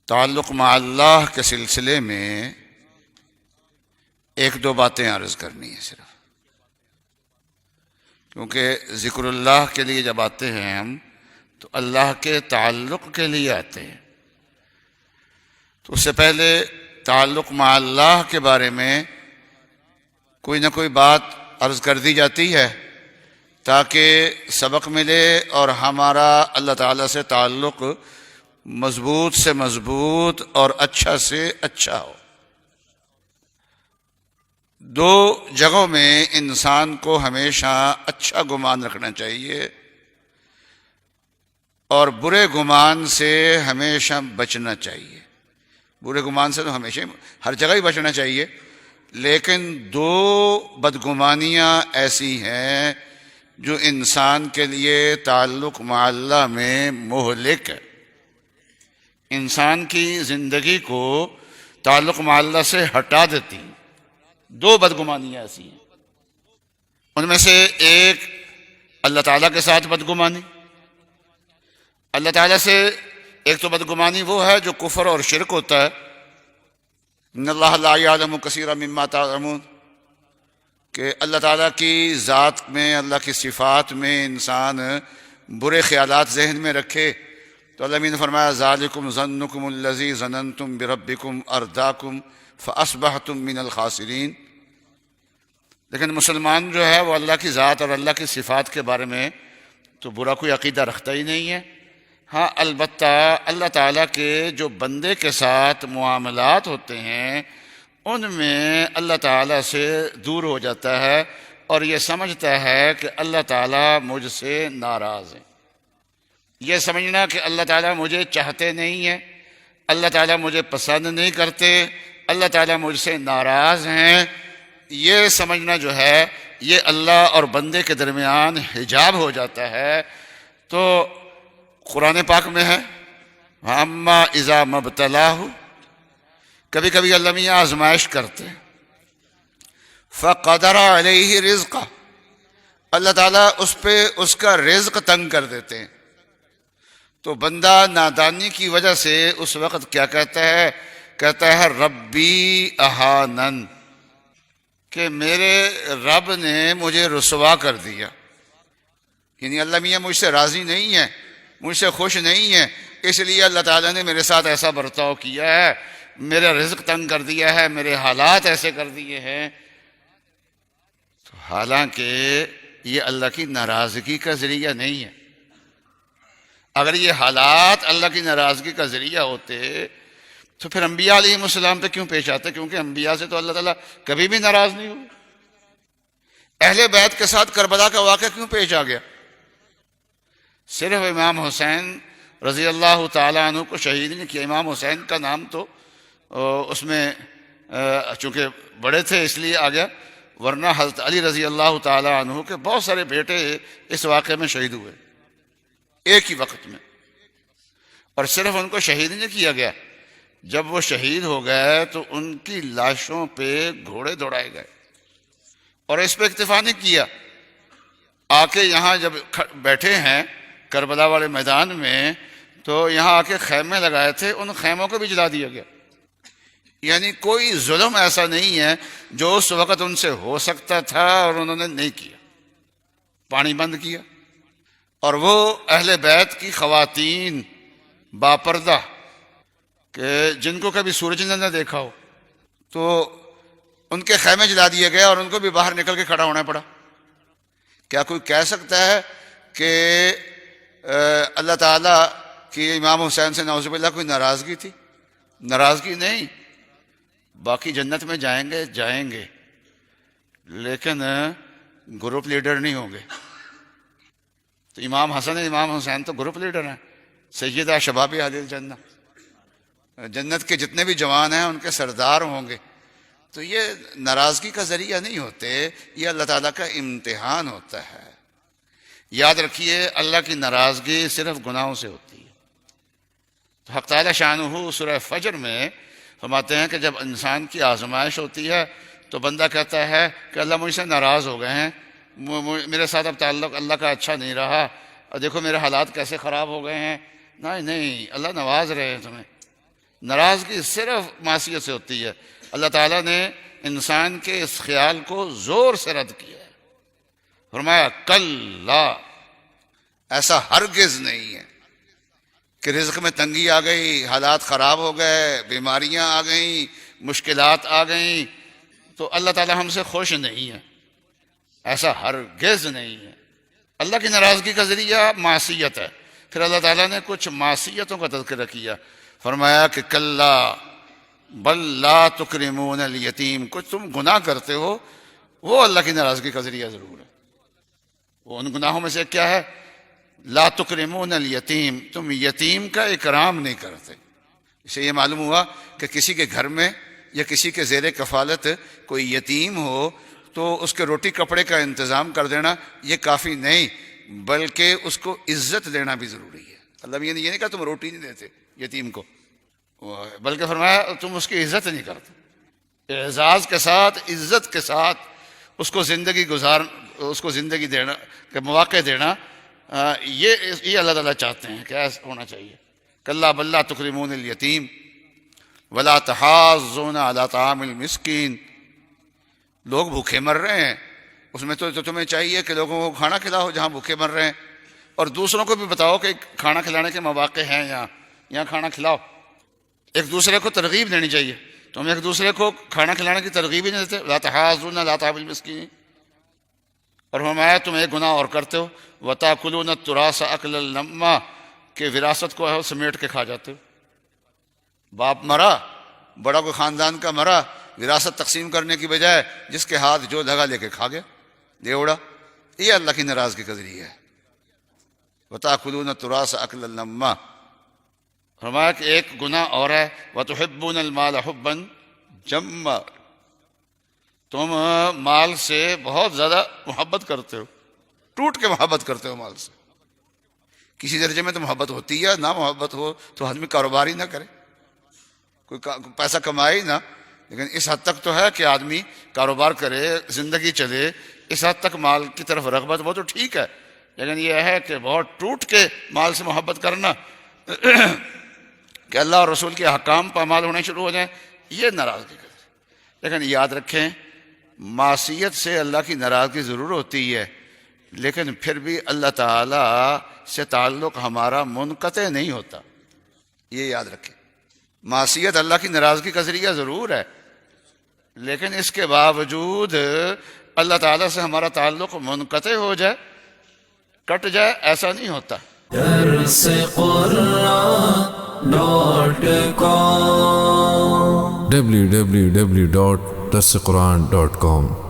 تعلق مع اللہ کے سلسلے میں ایک دو باتیں عرض کرنی ہیں صرف، کیونکہ ذکر اللہ کے لیے جب آتے ہیں ہم تو اللہ کے تعلق کے لیے آتے ہیں، تو اس سے پہلے تعلق مع اللہ کے بارے میں کوئی نہ کوئی بات عرض کر دی جاتی ہے تاکہ سبق ملے اور ہمارا اللہ تعالیٰ سے تعلق مضبوط سے مضبوط اور اچھا سے اچھا ہو۔ دو جگہوں میں انسان کو ہمیشہ اچھا گمان رکھنا چاہیے اور برے گمان سے ہمیشہ بچنا چاہیے۔ برے گمان سے تو ہمیشہ ہر جگہ ہی بچنا چاہیے، لیکن دو بدگمانیاں ایسی ہیں جو انسان کے لیے تعلق مع اللہ میں مہلک ہے، انسان کی زندگی کو تعلق مع اللہ سے ہٹا دیتی ہیں۔ دو بدگمانیاں ایسی ہیں، ان میں سے ایک اللہ تعالیٰ کے ساتھ بدگمانی۔ اللہ تعالیٰ سے ایک تو بدگمانی وہ ہے جو کفر اور شرک ہوتا ہے، ان اللہ لا یعلم کثیرا مما تعلمون، کہ اللہ تعالیٰ کی ذات میں، اللہ کی صفات میں انسان برے خیالات ذہن میں رکھے تو اللہ نے فرمایا ذالکم ظنکم الذی ظننتم بربکم ارداکم فاصبحتم من الخاسرین۔ لیکن مسلمان جو ہے وہ اللہ کی ذات اور اللہ کی صفات کے بارے میں تو برا کوئی عقیدہ رکھتا ہی نہیں ہے۔ ہاں البتہ اللہ تعالیٰ کے جو بندے کے ساتھ معاملات ہوتے ہیں ان میں اللہ تعالیٰ سے دور ہو جاتا ہے اور یہ سمجھتا ہے کہ اللہ تعالیٰ مجھ سے ناراض ہے۔ یہ سمجھنا کہ اللہ تعالیٰ مجھے چاہتے نہیں ہیں، اللہ تعالیٰ مجھے پسند نہیں کرتے، اللہ تعالیٰ مجھ سے ناراض ہیں، یہ سمجھنا جو ہے یہ اللہ اور بندے کے درمیان حجاب ہو جاتا ہے۔ تو قرآن پاک میں ہے وَأَمَّا إِذَا مَبْتَلَاهُ، کبھی کبھی اللہ میاں آزمائش کرتے ہیں، فَقَدَرَ عَلَيْهِ رِزْقَهُ، اللہ تعالیٰ اس پہ اس کا رزق تنگ کر دیتے ہیں، تو بندہ نادانی کی وجہ سے اس وقت کیا کہتا ہے ربی اہانن، کہ میرے رب نے مجھے رسوا کر دیا، یعنی اللہ میاں مجھ سے راضی نہیں ہے، مجھ سے خوش نہیں ہے، اس لیے اللہ تعالیٰ نے میرے ساتھ ایسا برتاؤ کیا ہے، میرا رزق تنگ کر دیا ہے، میرے حالات ایسے کر دیے ہیں۔ تو حالانکہ یہ اللہ کی ناراضگی کا ذریعہ نہیں ہے۔ اگر یہ حالات اللہ کی ناراضگی کا ذریعہ ہوتے تو پھر انبیاء علیہ السلام پہ کیوں پیش آتے؟ کیونکہ انبیاء سے تو اللہ تعالیٰ کبھی بھی ناراض نہیں ہوئے۔ اہل بیت کے ساتھ کربلا کا واقعہ کیوں پیش آ گیا؟ صرف امام حسین رضی اللہ تعالیٰ عنہ کو شہید نہیں کیا۔ امام حسین کا نام تو اس میں چونکہ بڑے تھے اس لیے آ گیا، ورنہ حضرت علی رضی اللہ تعالیٰ عنہ کے بہت سارے بیٹے اس واقعے میں شہید ہوئے ایک ہی وقت میں، اور صرف ان کو شہید نہیں کیا گیا، جب وہ شہید ہو گئے تو ان کی لاشوں پہ گھوڑے دوڑائے گئے، اور اس پہ اکتفا نہیں کیا، آ کے یہاں جب بیٹھے ہیں کربلا والے میدان میں تو یہاں آ کے خیمے لگائے تھے، ان خیموں کو بھی جلا دیا گیا۔ یعنی کوئی ظلم ایسا نہیں ہے جو اس وقت ان سے ہو سکتا تھا اور انہوں نے نہیں کیا، پانی بند کیا۔ اور وہ اہل بیت کی خواتین باپردہ کہ جن کو کبھی سورج نے دیکھا ہو، تو ان کے خیمے جلا دیے گئے اور ان کو بھی باہر نکل کے کھڑا ہونا پڑا۔ کیا کوئی کہہ سکتا ہے کہ اللہ تعالیٰ کی امام حسین سے نعوذ باللہ کوئی ناراضگی تھی؟ ناراضگی نہیں، باقی جنت میں جائیں گے لیکن گروپ لیڈر نہیں ہوں گے۔ تو امام حسن امام حسین تو گروپ لیڈر ہیں، سیدہ شباب اہل الجنہ، جنت کے جتنے بھی جوان ہیں ان کے سردار ہوں گے۔ تو یہ ناراضگی کا ذریعہ نہیں ہوتے، یہ اللہ تعالیٰ کا امتحان ہوتا ہے۔ یاد رکھیے اللہ کی ناراضگی صرف گناہوں سے ہوتی ہے۔ تو حق تعالیٰ شانہ سورہ فجر میں فرماتے ہیں کہ جب انسان کی آزمائش ہوتی ہے تو بندہ کہتا ہے کہ اللہ مجھ سے ناراض ہو گئے ہیں، میرے ساتھ اب تعلق اللہ کا اچھا نہیں رہا، اور دیکھو میرے حالات کیسے خراب ہو گئے ہیں۔ نہیں، اللہ نواز رہے ہیں تمہیں، ناراضگی صرف معصیت سے ہوتی ہے۔ اللہ تعالیٰ نے انسان کے اس خیال کو زور سے رد کیا ہے، فرمایا کلا، ایسا ہرگز نہیں ہے کہ رزق میں تنگی آ گئی، حالات خراب ہو گئے، بیماریاں آ گئیں، مشکلات آ گئیں تو اللہ تعالیٰ ہم سے خوش نہیں ہے، ایسا ہرگز نہیں ہے۔ اللہ کی ناراضگی کا ذریعہ معصیت ہے۔ پھر اللہ تعالیٰ نے کچھ معصیتوں کا تذکرہ کیا، فرمایا کہ کلا بل لا تکرمون الیتیم، کچھ تم گناہ کرتے ہو وہ اللہ کی ناراضگی کا ذریعہ ضرور ہے۔ وہ ان گناہوں میں سے کیا ہے؟ لا تکرمون الیتیم، تم یتیم کا اکرام نہیں کرتے۔ اسے یہ معلوم ہوا کہ کسی کے گھر میں یا کسی کے زیر کفالت کوئی یتیم ہو تو اس کے روٹی کپڑے کا انتظام کر دینا یہ کافی نہیں، بلکہ اس کو عزت دینا بھی ضروری ہے۔ اللہ یہ نہیں کہا تم روٹی نہیں دیتے یتیم کو، بلکہ فرمایا تم اس کی عزت نہیں کرتے، اعزاز کے ساتھ، عزت کے ساتھ اس کو زندگی دینا کہ مواقع دینا، یہ اللہ تعالیٰ چاہتے ہیں کہ ایسا ہونا چاہیے۔ کلا بل لا تکرمون الیتیم ولا تحاضون علی طعام المسکین، لوگ بھوکے مر رہے ہیں، اس میں تو تمہیں چاہیے کہ لوگوں کو کھانا کھلاؤ جہاں بھوکے مر رہے ہیں، اور دوسروں کو بھی بتاؤ کہ کھانا کھلانے کے مواقع ہیں، یہاں کھانا کھلاؤ۔ ایک دوسرے کو ترغیب دینی چاہیے، تم ایک دوسرے کو کھانا کھلانے کی ترغیب ہی نہیں دیتے۔ لا تحاضون علی طعام المسکین، اور فرمایا تم ایک گناہ اور کرتے ہو، وَتَأْكُلُونَ التُّرَاثَ أَكْلًا لَمًّا، کہ وراثت کو ہے سمیٹ کے کھا جاتے ہو۔ باپ مرا، بڑا کوئی خاندان کا مرا، وراثت تقسیم کرنے کی بجائے جس کے ہاتھ جو لگا لے کے کھا گیا، دے اڑا۔ یہ اللہ کی ناراضگی کا ذریعہ ہے۔ وَتَأْكُلُونَ التُّرَاثَ أَكْلًا لَمًّا، فرمایا کہ ایک گناہ اور ہے، وَتُحِبُّونَ الْمَالَ حُبًّا جَمًّا، تم مال سے بہت زیادہ محبت کرتے ہو، ٹوٹ کے محبت کرتے ہو مال سے۔ کسی درجے میں تو محبت ہوتی ہے، نہ محبت ہو تو آدمی کاروبار ہی نہ کرے، کوئی پیسہ کمائے ہی نہ، لیکن اس حد تک تو ہے کہ آدمی کاروبار کرے، زندگی چلے، اس حد تک مال کی طرف رغبت وہ تو ٹھیک ہے، لیکن یہ ہے کہ بہت ٹوٹ کے مال سے محبت کرنا کہ اللہ اور رسول کے احکام پامال ہونے شروع ہو جائیں، یہ ناراضگی کرے۔ لیکن یاد رکھیں معصیت سے اللہ کی ناراضگی ضرور ہوتی ہے، لیکن پھر بھی اللہ تعالیٰ سے تعلق ہمارا منقطع نہیں ہوتا، یہ یاد رکھیں۔ معصیت اللہ کی ناراضگی کا ذریعہ ضرور ہے، لیکن اس کے باوجود اللہ تعالیٰ سے ہمارا تعلق منقطع ہو جائے، کٹ جائے، ایسا نہیں ہوتا۔ www.darsequran.com